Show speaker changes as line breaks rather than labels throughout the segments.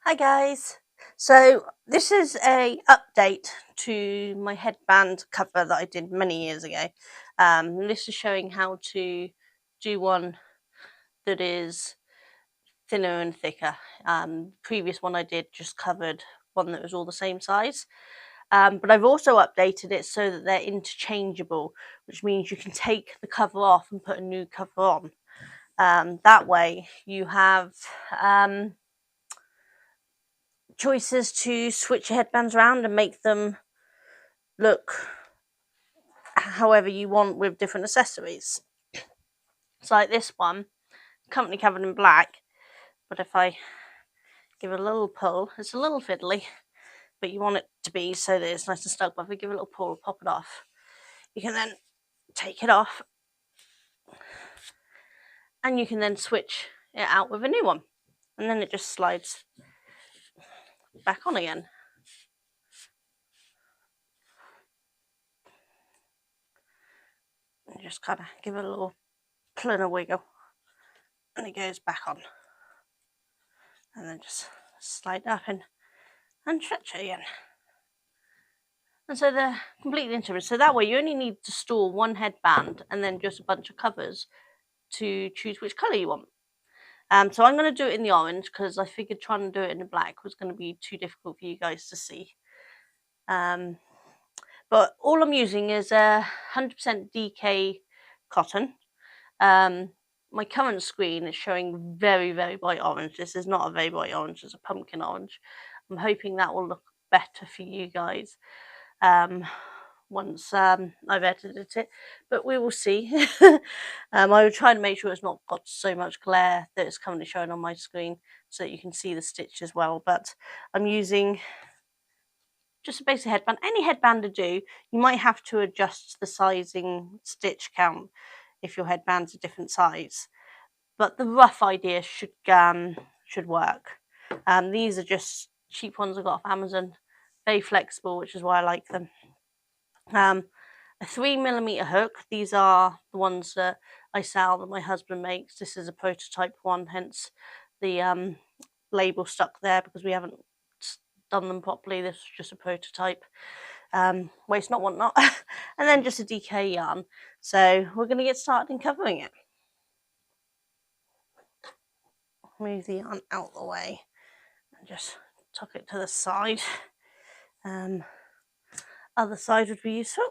Hi guys. So this is a update to my headband cover that I did many years ago. This is showing how to do one that is thinner and thicker. Previous one I did just covered one that was all the same size. But I've also updated it so that they're interchangeable, which means you can take the cover off and put a new cover on. That way you have choices to switch your headbands around and make them look however you want with different accessories. So like this one, company covered in black, but if I give it a little pull, it's a little fiddly, but you want it to be so that it's nice and stuck. But if we give it a little pull, pop it off, you can then take it off and you can then switch it out with a new one, and then it just slides back on again. And just kind of give it a little pull and a wiggle and it goes back on, and then just slide up and stretch it again. And so they're completely interchangeable. So that way you only need to store one headband and then just a bunch of covers to choose which colour you want. So I'm going to do it in the orange because I figured trying to do it in the black was going to be too difficult for you guys to see. But all I'm using is 100% DK cotton. My current screen is showing very, very bright orange. This is not a very bright orange, it's a pumpkin orange. I'm hoping that will look better for you guys once I've edited it, but we will see. I will try to make sure it's not got so much glare that it's currently showing on my screen so that you can see the stitch as well. But I'm using just a basic headband. Any headband to do. You might have to adjust the sizing stitch count if your headband's a different size, but the rough idea should work. These are just cheap ones I got off Amazon, very flexible, which is why I like them. A 3mm hook. These are the ones that I sell that my husband makes. This is a prototype one, hence the label stuck there because we haven't done them properly. This is just a prototype. Waste not, want not. And then just a DK yarn. So we're going to get started in covering it. Move the yarn out of the way and just tuck it to the side. Other side would be useful.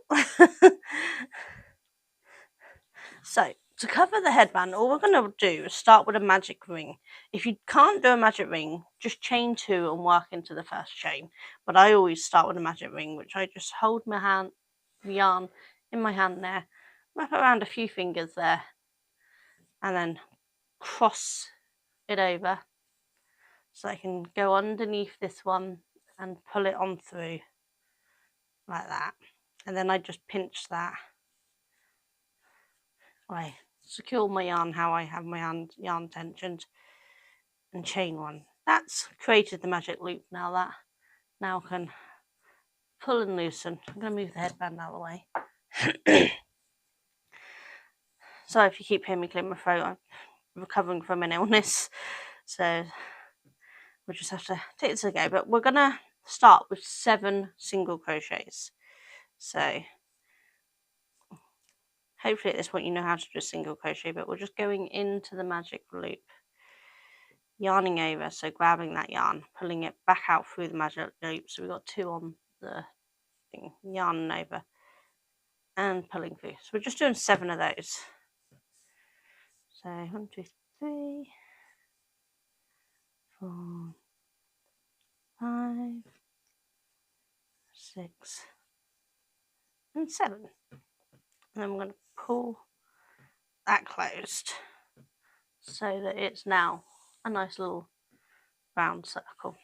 So to cover the headband, all we're going to do is start with a magic ring. If you can't do a magic ring, just chain 2 and work into the first chain. But I always start with a magic ring, which I just hold my yarn in my hand there, wrap around a few fingers there, and then cross it over so I can go underneath this one and pull it on through like that. And then I just pinch that. I secure my yarn how I have my yarn tensioned and chain 1. That's created the magic loop. Now I can pull and loosen. I'm going to move the headband out of the way. Sorry if you keep hearing me clear my throat. I'm recovering from an illness, so we'll just have to take this a go. But we're going to start with 7 single crochets. So hopefully at this point you know how to do a single crochet, but we're just going into the magic loop, yarning over, so grabbing that yarn, pulling it back out through the magic loop. So we've got 2 on the thing, yarning over and pulling through. So we're just doing 7 of those. So 1, 2, 3, 4, 5, 6, and 7. And then we're going to pull that closed so that it's now a nice little round circle.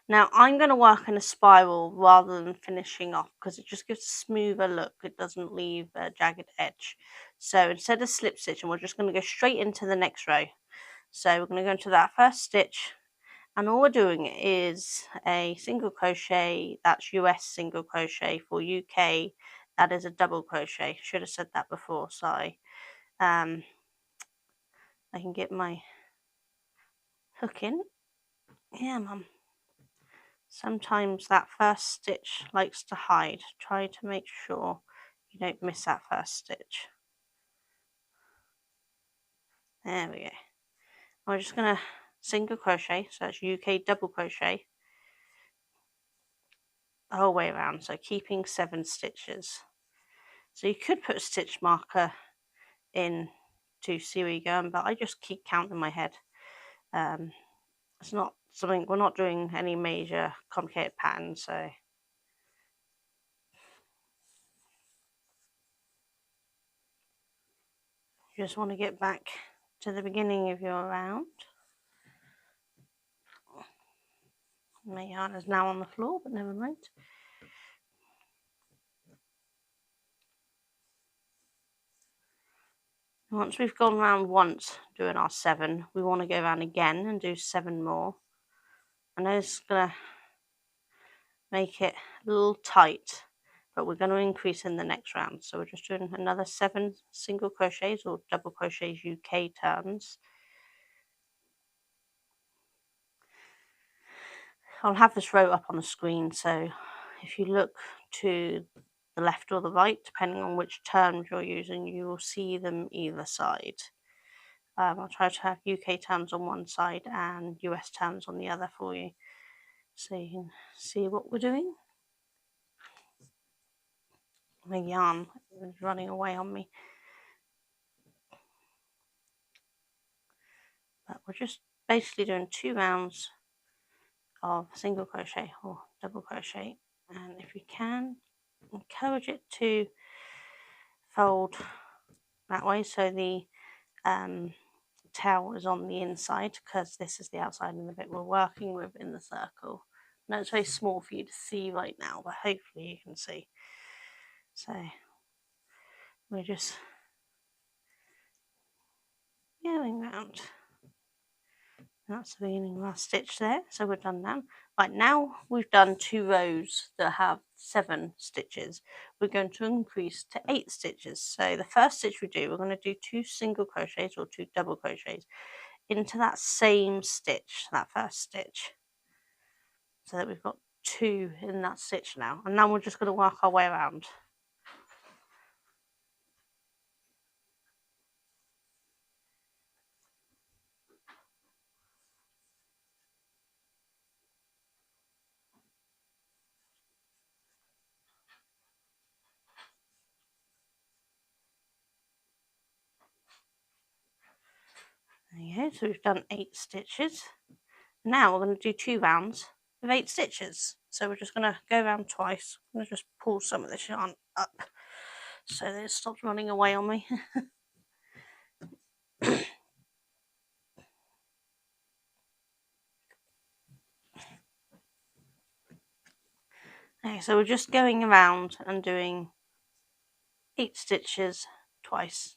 Now I'm going to work in a spiral rather than finishing off because it just gives a smoother look. It doesn't leave a jagged edge. So instead of slip stitching, we're just going to go straight into the next row. So we're going to go into that first stitch, and all we're doing is a single crochet. That's US single crochet. For UK, that is a double crochet. Should have said that before, sorry. I can get my hook in Yeah, Mum. Sometimes that first stitch likes to hide. Try to make sure you don't miss that first stitch. There we go. We're just going to single crochet, so that's UK double crochet the whole way around, so keeping 7 stitches. So you could put a stitch marker in to see where you're going, but I just keep counting in my head. It's not something, we're not doing any major complicated patterns, so you just want to get back to the beginning of your round. My yarn is now on the floor, but never mind. Once we've gone round once doing our 7, we want to go around again and do 7 more. I know it's going to make it a little tight, but we're going to increase in the next round. So we're just doing another 7 single crochets or double crochets UK turns. I'll have this row up on the screen, so if you look to the left or the right, depending on which terms you're using, you will see them either side. I'll try to have UK terms on one side and US terms on the other for you, so you can see what we're doing. My yarn is running away on me. But we're just basically doing 2 rounds of single crochet or double crochet, and if you can, encourage it to fold that way so the tail is on the inside, because this is the outside and the bit we're working with in the circle. Now it's very small for you to see right now, but hopefully you can see. So we're just going round. That's the beginning of our stitch there, so we're done now. Right, now we've done 2 rows that have 7 stitches. We're going to increase to 8 stitches. So the first stitch we do, we're going to do 2 single crochets or 2 double crochets into that same stitch, that first stitch, so that we've got 2 in that stitch now. And now we're just going to work our way around. There you go, so we've done 8 stitches. Now we're going to do 2 rounds of 8 stitches. So we're just going to go around twice. I'm going to just pull some of this yarn up so that it stops running away on me. Okay, so we're just going around and doing 8 stitches twice.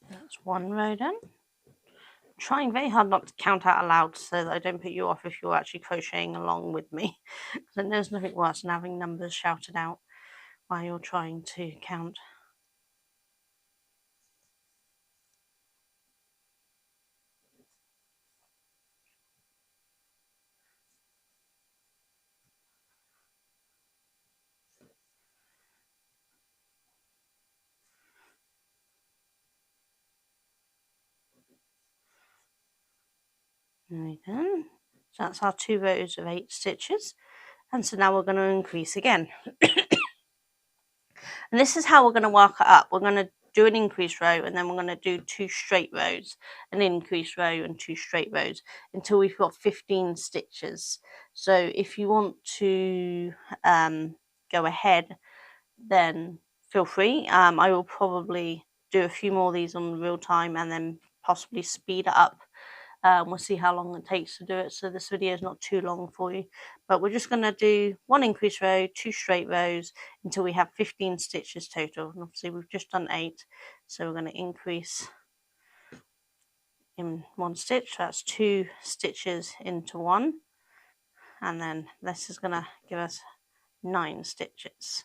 That's 1 row done. Trying very hard not to count out aloud so that I don't put you off if you're actually crocheting along with me. Because there's nothing worse than having numbers shouted out while you're trying to count. Right then. So that's our 2 rows of 8 stitches. And so now we're going to increase again. And this is how we're going to work it up. We're going to do an increase row, and then we're going to do 2 straight rows, an increase row and 2 straight rows until we've got 15 stitches. So if you want to go ahead, then feel free. I will probably do a few more of these on real time and then possibly speed it up We'll see how long it takes to do it, so this video is not too long for you, but we're just going to do 1 increase row, 2 straight rows until we have 15 stitches total. And obviously we've just done 8, so we're going to increase in 1 stitch. That's 2 stitches into 1, and then this is going to give us 9 stitches.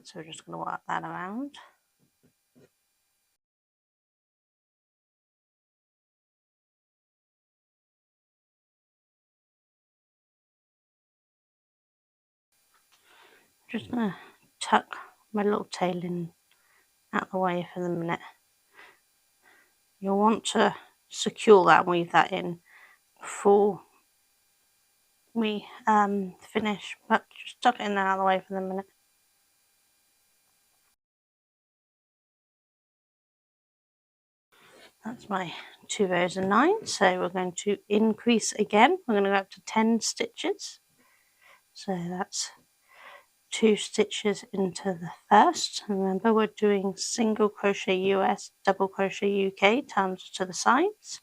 So we're just going to work that around. Just going to tuck my little tail in out of the way for the minute. You'll want to secure that and weave that in before we finish, but just tuck it in out of the way for the minute. That's my 2 rows of 9, so we're going to increase again. We're going to go up to 10 stitches, so that's 2 stitches into the first. Remember, we're doing single crochet US, double crochet UK, turns to the sides.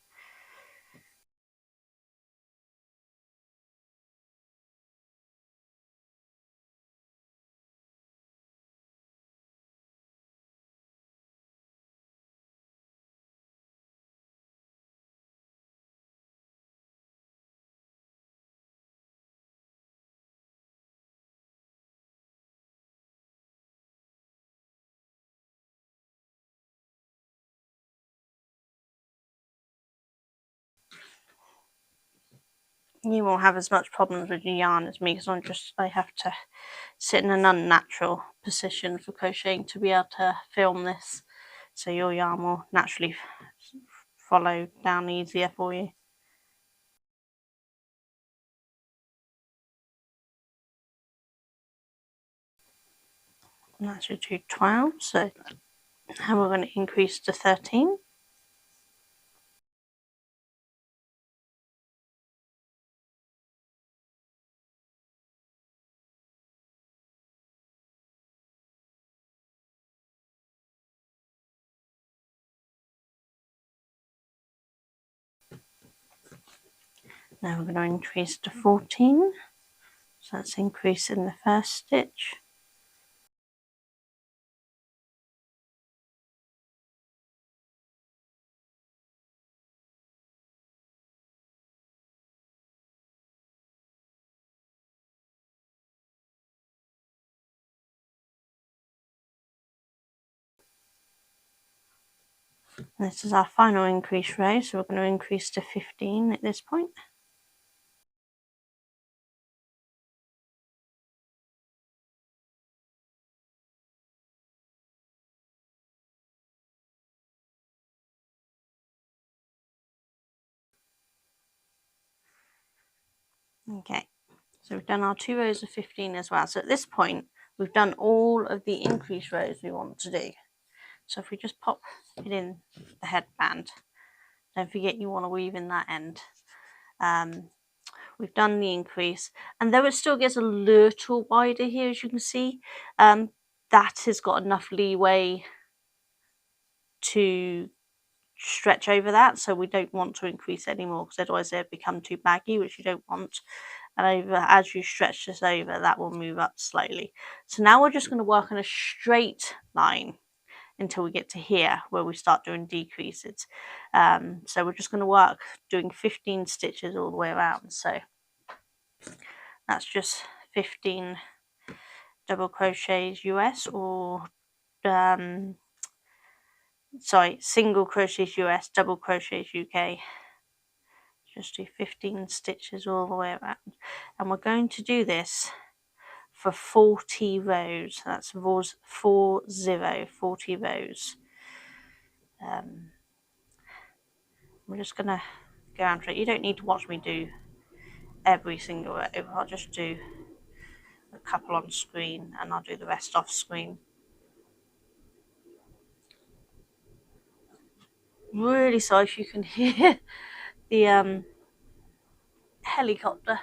You won't have as much problems with your yarn as me, because I have to sit in an unnatural position for crocheting to be able to film this, so your yarn will naturally follow down easier for you. And that should do 12, so now we're going to increase to 13. Now we're going to increase to 14, so that's increase in the first stitch. This is our final increase row, so we're going to increase to 15 at this point. Okay, so we've done our 2 rows of 15 as well. So at this point, we've done all of the increase rows we want to do. So if we just pop it in the headband, don't forget you want to weave in that end. We've done the increase, and though it still gets a little wider here, as you can see, that has got enough leeway to stretch over that, so we don't want to increase anymore, because otherwise they'll become too baggy, which you don't want. And as you stretch this over, that will move up slightly. So now we're just going to work on a straight line until we get to here, where we start doing decreases. So we're just going to work doing 15 stitches all the way around. So that's just 15 double crochets US, or sorry, single crochets US, double crochets UK. Just do 15 stitches all the way around, and we're going to do this for 40 rows. That's 40 rows. We're just gonna go around for it. You don't need to watch me do every single row. I'll just do a couple on screen, and I'll do the rest off screen. Really sorry if you can hear the helicopter.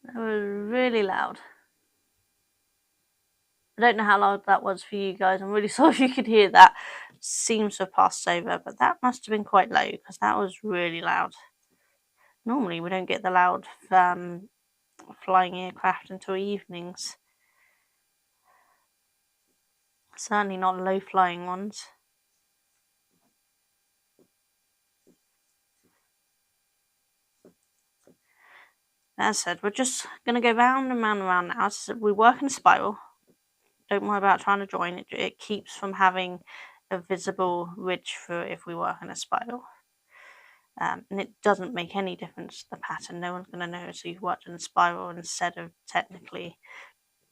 That was really loud. I don't know how loud that was for you guys. I'm really sorry if you could hear that. Seems to have passed over, but that must have been quite low because that was really loud. Normally we don't get the loud flying aircraft until evenings. Certainly not low flying ones. As I said, we're just going to go round and round and round now. So we work in a spiral. Don't worry about trying to join it. It keeps from having a visible ridge through it if we work in a spiral. And it doesn't make any difference to the pattern. No one's going to notice you've worked in a spiral instead of technically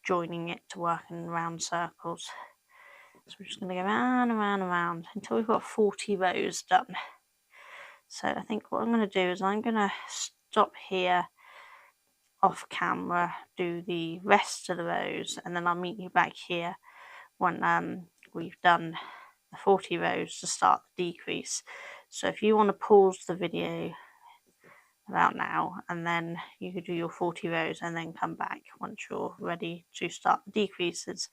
joining it to work in round circles. So we're just going to go round and round and round until we've got 40 rows done. So I think what I'm going to do is I'm going to stop here off camera, do the rest of the rows, and then I'll meet you back here when we've done the 40 rows to start the decrease. So if you want to pause the video about now, and then you could do your 40 rows and then come back once you're ready to start the decreases.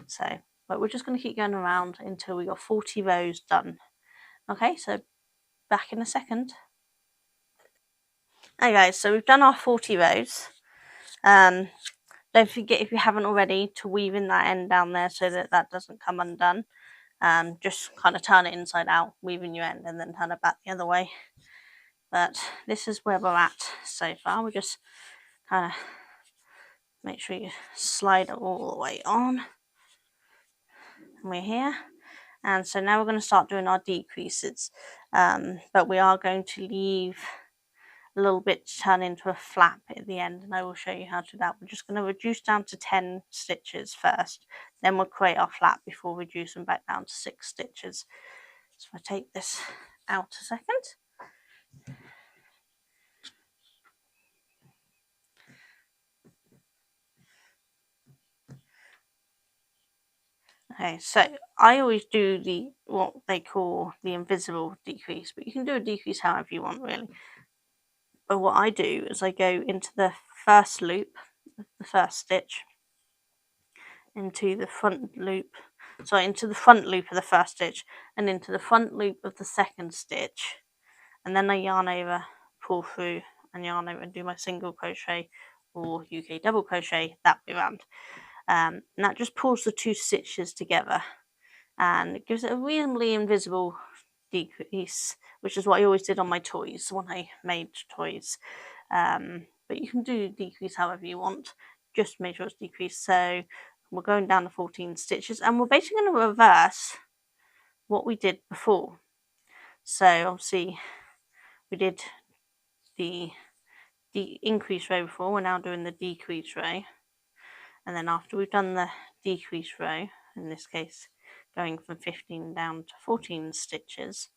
So, but we're just going to keep going around until we got 40 rows done. Okay, so back in a second. Okay guys, so we've done our 40 rows. Don't forget, if you haven't already, to weave in that end down there so that that doesn't come undone. Just kind of turn it inside out, weave in your end, and then turn it back the other way. But this is where we're at so far. We just kind of make sure you slide it all the way on. And we're here. And so now we're going to start doing our decreases. But we are going to leave a little bit to turn into a flap at the end, and I will show you how to do that. We're just going to reduce down to 10 stitches first, then we'll create our flap before reducing back down to 6 stitches. So if I take this out a second. Okay, so I always do what they call the invisible decrease, but you can do a decrease however you want, really. But what I do is I go into the first loop, the first stitch, into the front loop, into the front loop of the first stitch, and into the front loop of the second stitch, and then I yarn over, pull through, and yarn over and do my single crochet or UK double crochet that way around. And that just pulls the 2 stitches together, and it gives it a reasonably invisible decrease, which is what I always did on my toys when I made toys. But you can do decrease however you want, just make sure it's decreased. So we're going down to 14 stitches, and we're basically going to reverse what we did before. So obviously we did the increase row before, we're now doing the decrease row, and then after we've done the decrease row, in this case going from 15 down to 14 stitches,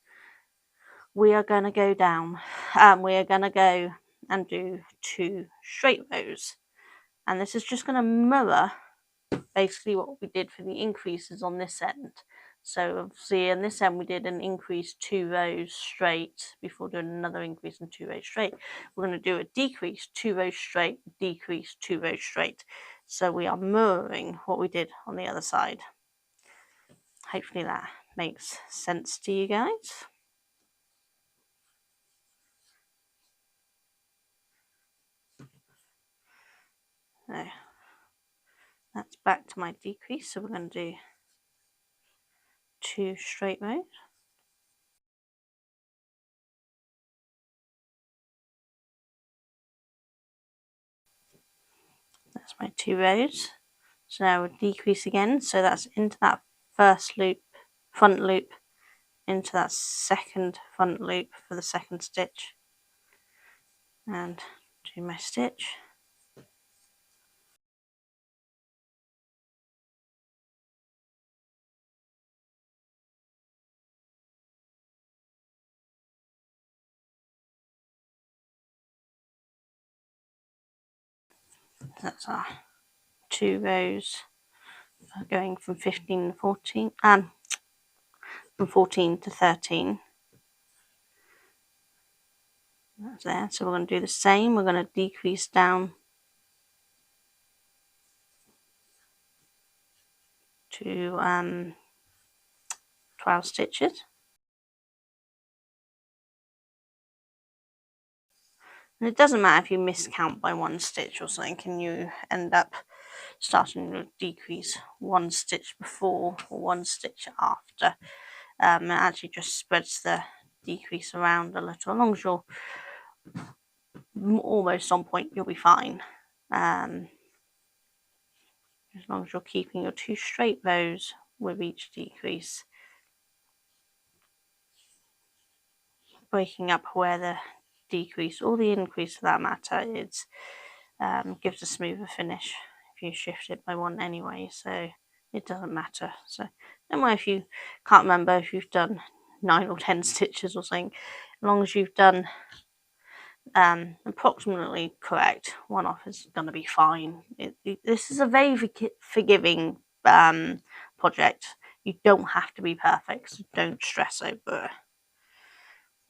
we are going to go down, we are going to go and do 2 straight rows, and this is just going to mirror basically what we did for the increases on this end. So obviously in this end we did an increase 2 rows straight before doing another increase in 2 rows straight. We're going to do a decrease 2 rows straight, decrease 2 rows straight. So we are mirroring what we did on the other side. Hopefully that makes sense to you guys. So that's back to my decrease. So we're going to do 2 straight rows. That's my 2 rows. So now we'll decrease again. So that's into that first loop, front loop, into that second front loop for the second stitch, and do my stitch. That's our 2 rows going from 15 to 14, from 14 to 13. That's there. So we're going to do the same. We're going to decrease down to 12 stitches. And it doesn't matter if you miscount by 1 stitch or something, and you end up starting to decrease 1 stitch before or 1 stitch after. It actually just spreads the decrease around a little. As long as you're almost on point, you'll be fine. As long as you're keeping your 2 straight rows with each decrease, breaking up where the decrease or the increase for that matter is, gives a smoother finish if you shift it by 1 anyway, so it doesn't matter. So don't worry if you can't remember if you've done 9 or 10 stitches or something. As long as you've done approximately correct, 1 off is going to be fine. This is a very forgiving project. You don't have to be perfect, so don't stress over it.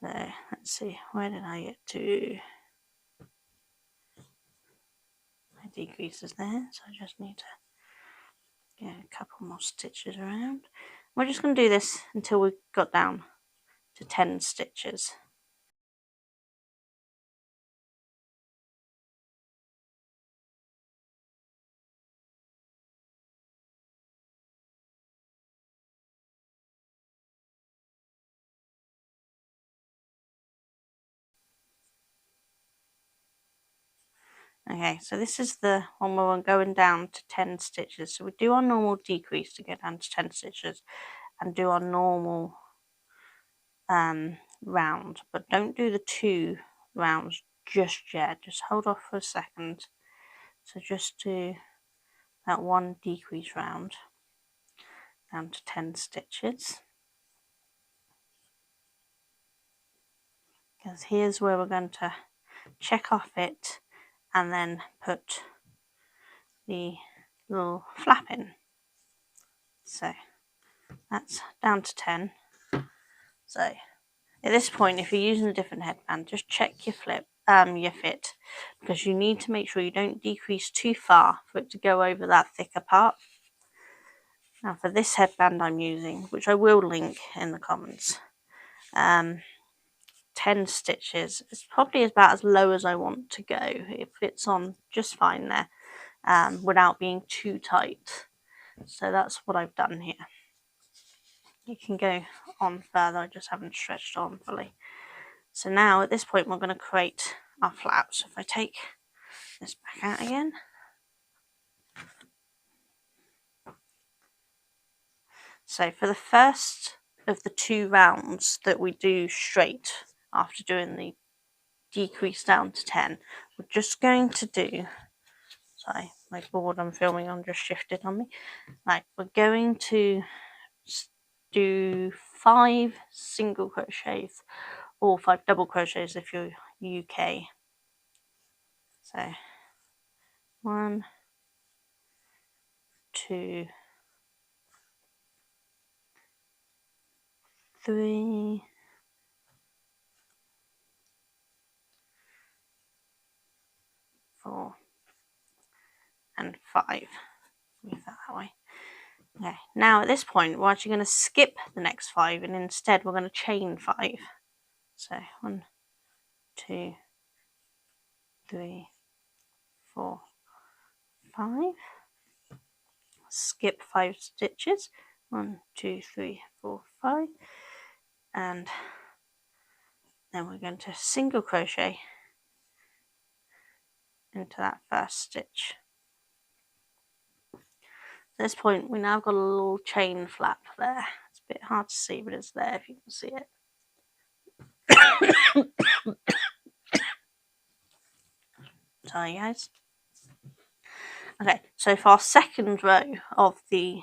So let's see, where did I get to? My decreases there, so I just need to get a couple more stitches around. We're just going to do this until we've got down to 10 stitches. Okay, so this is the one where we're going down to 10 stitches. So we do our normal decrease to get down to 10 stitches and do our normal round, but don't do the 2 rounds just yet. Just hold off for a second. So just do that 1 decrease round down to 10 stitches. Because here's where we're going to check off it and then put the little flap in. So that's down to 10. So at this point, if you're using a different headband, just check your fit, because you need to make sure you don't decrease too far for it to go over that thicker part. Now for this headband I'm using, which I will link in the comments, 10 stitches is probably about as low as I want to go. It fits on just fine there, without being too tight. So that's what I've done here. You can go on further, I just haven't stretched on fully. So now at this point we're going to create our flaps. So if I take this back out again, so for the first of the 2 rounds that we do straight after doing the decrease down to 10, we're just going to do, sorry, my board I'm filming on just shifted on me. Right, we're going to do 5 single crochets or 5 double crochets if you're UK. So 1, 2, 3, 4, and 5. Move that way. Okay, now at this point we're actually going to skip the next 5 and instead we're going to chain 5. So 1, 2, 3, 4, 5. Skip 5 stitches. 1, 2, 3, 4, 5. And then we're going to single crochet into that first stitch. At this point we now got a little chain flap there. It's a bit hard to see, but it's there if you can see it. Sorry guys. Okay, so for our second row of the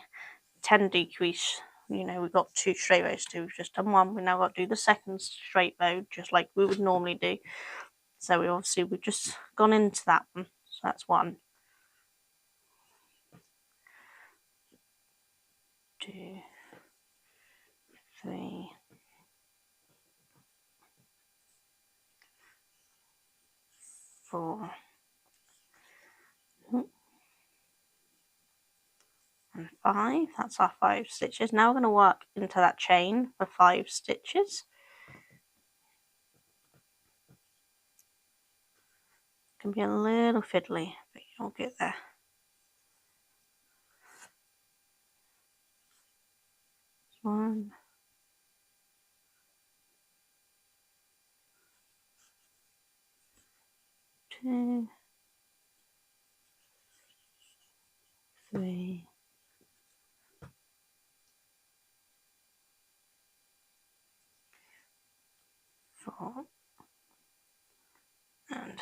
10 decrease, you know, we've got 2 straight rows to do. We've just done 1. We now got to do the second straight row just like we would normally do. So we've just gone into that one. So that's 1, 2, 3, 4, and 5. That's our 5 stitches. Now we're going to work into that chain for 5 stitches. It can be a little fiddly, but you'll get there. One, 2, 3, 4, and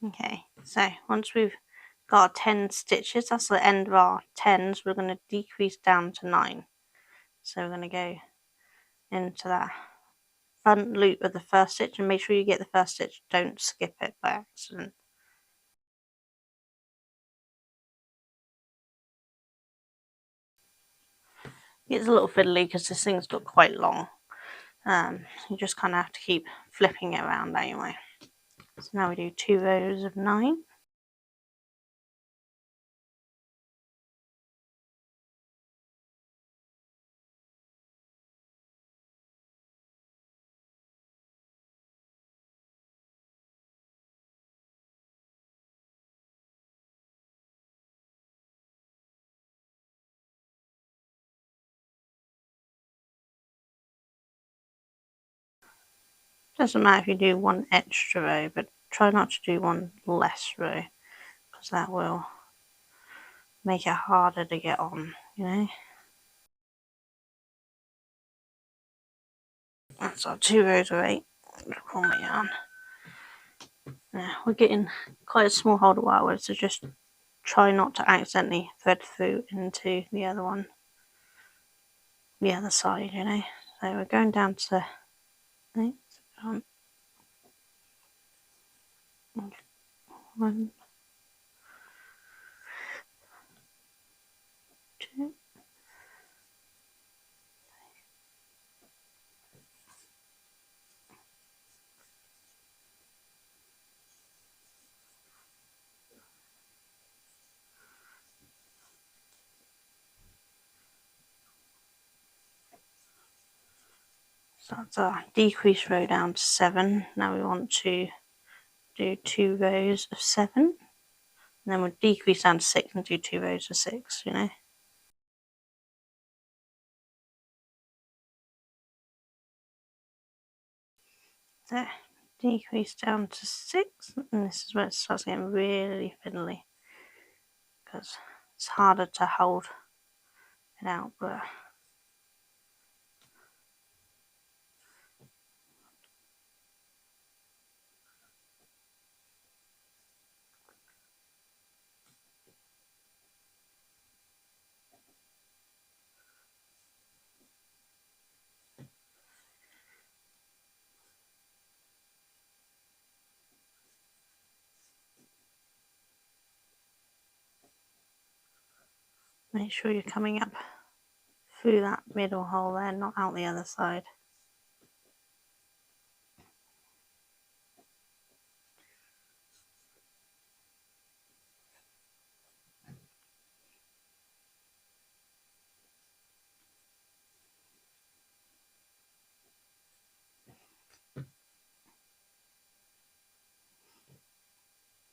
okay, so once we've got 10 stitches, that's the end of our 10s, we're going to decrease down to 9. So we're going to go into that front loop of the first stitch and make sure you get the first stitch, don't skip it by accident. It's a little fiddly because this thing's got quite long. You just kind of have to keep flipping it around anyway. So now we do 2 rows of 9. Doesn't matter if you do 1 extra row, but try not to do 1 less row, because that will make it harder to get on, you know. That's our 2 rows of 8. Pull my yarn. Now we're getting quite a small hold of wire, so just try not to accidentally thread through into the other one, the other side, you know. So we're going down to 8. 1, 2. So that's our decrease row down to 7. Now we want to do 2 rows of 7. And then we'll decrease down to 6 and do 2 rows of 6, you know. So decrease down to 6, and this is where it starts getting really fiddly, because it's harder to hold it out, but make sure you're coming up through that middle hole there, not out the other side.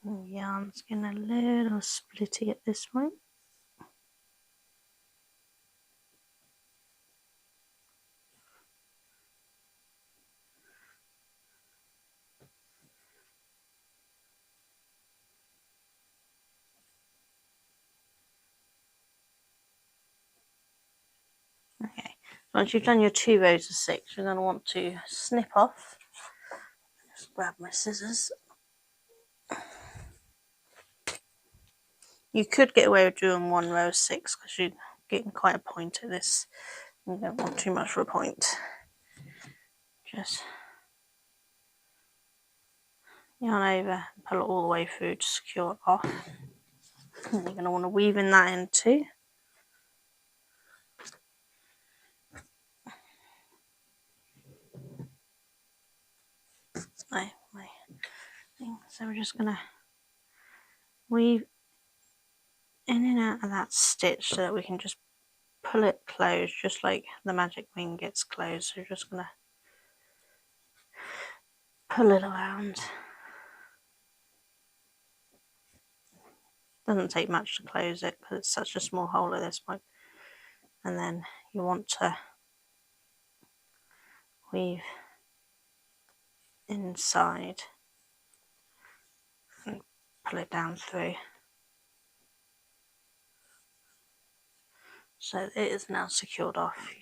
The yarn's getting a little splitty at this point. Okay, once you've done your 2 rows of 6, you're going to want to snip off. Just grab my scissors. You could get away with doing 1 row of 6 because you're getting quite a point at this. You don't want too much for a point. Just yarn over and pull it all the way through to secure it off. And you're going to want to weave in that in too. My thing. So we're just gonna weave in and out of that stitch so that we can just pull it closed, just like the magic wing gets closed. So we're just gonna pull it around. Doesn't take much to close it because it's such a small hole at this point. And then you want to weave inside and pull it down through. So it is now secured off.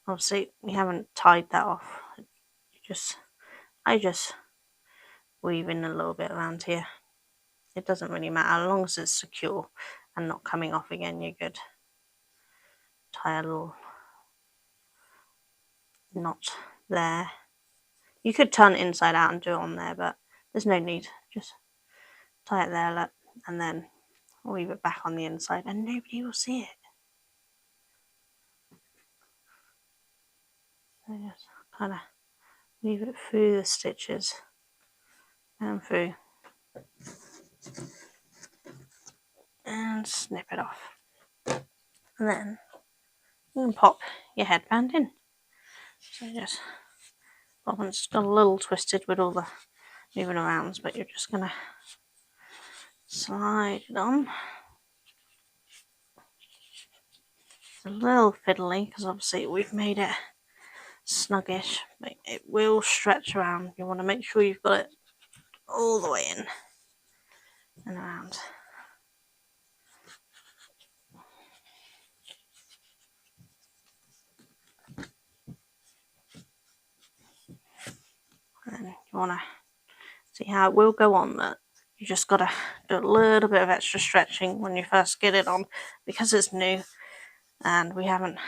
Obviously we haven't tied that off. I just weave in a little bit around here. It doesn't really matter, as long as it's secure and not coming off again, you're good. Tie a little knot there. You could turn it inside out and do it on there, but there's no need. Just tie it there, and then weave it back on the inside and nobody will see it. So just kind of weave it through the stitches and through and snip it off. And then you can pop your headband in. So just, well, it's got a little twisted with all the moving around, but you're just gonna slide it on. It's a little fiddly because obviously we've made it snuggish, but it will stretch around. You want to make sure you've got it all the way in and around. And you want to see how it will go on, but you just got to do a little bit of extra stretching when you first get it on because it's new and we haven't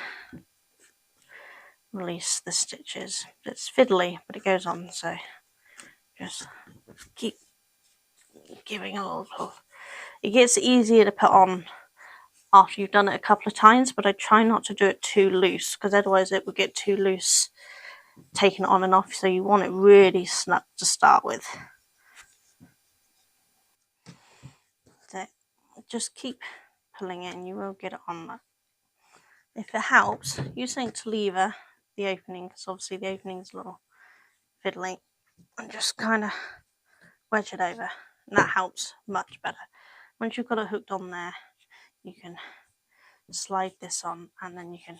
released the stitches. It's fiddly, but it goes on, so just keep giving a little pull. It gets easier to put on after you've done it a couple of times, but I try not to do it too loose because otherwise it would get too loose taking it on and off, so you want it really snug to start with. So just keep pulling it and you will get it on. If it helps, use something to lever the opening because obviously the opening is a little fiddly, and just kind of wedge it over, and that helps much better. Once you've got it hooked on there, you can slide this on and then you can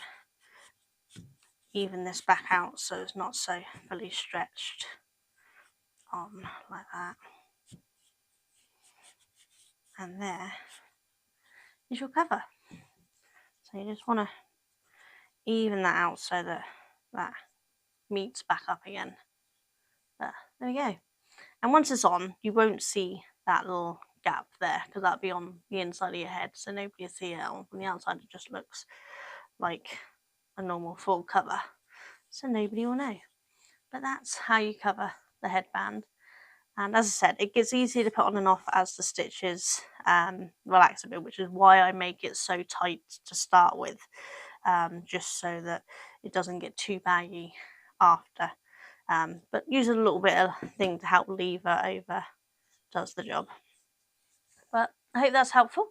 even this back out so it's not so fully stretched on like that. And there is your cover. So you just want to even that out so that that meets back up again. There we go. And once it's on, you won't see that little gap there because that'll be on the inside of your head, so nobody will see it. On the outside it just looks like a normal full cover, so nobody will know. But that's how you cover the headband. And as I said, it gets easier to put on and off as the stitches relax a bit, which is why I make it so tight to start with, just so that it doesn't get too baggy after. But using a little bit of thing to help lever over does the job. But I hope that's helpful,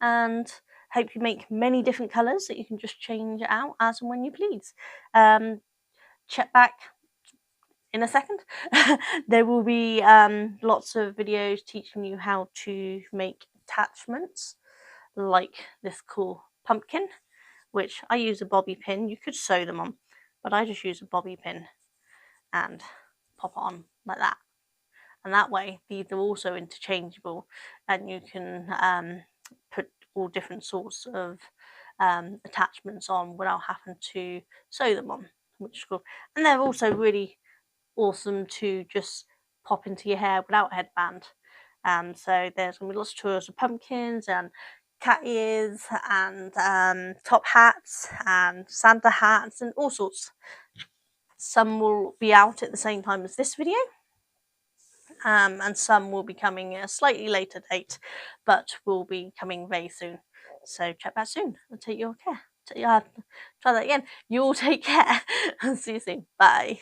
and hope you make many different colours that you can just change it out as and when you please. Check back in a second. There will be lots of videos teaching you how to make attachments like this cool pumpkin, which I use a bobby pin. You could sew them on, but I just use a bobby pin and pop it on like that. And that way these are also interchangeable and you can put all different sorts of attachments on without having to sew them on, which is cool. And they're also really awesome to just pop into your hair without a headband. So there's going to be lots of tours of pumpkins and cat ears and top hats and Santa hats and all sorts. Some will be out at the same time as this video, and some will be coming at a slightly later date, but will be coming very soon. So check back soon and take your care. Try that again. You all take care. See you soon. Bye.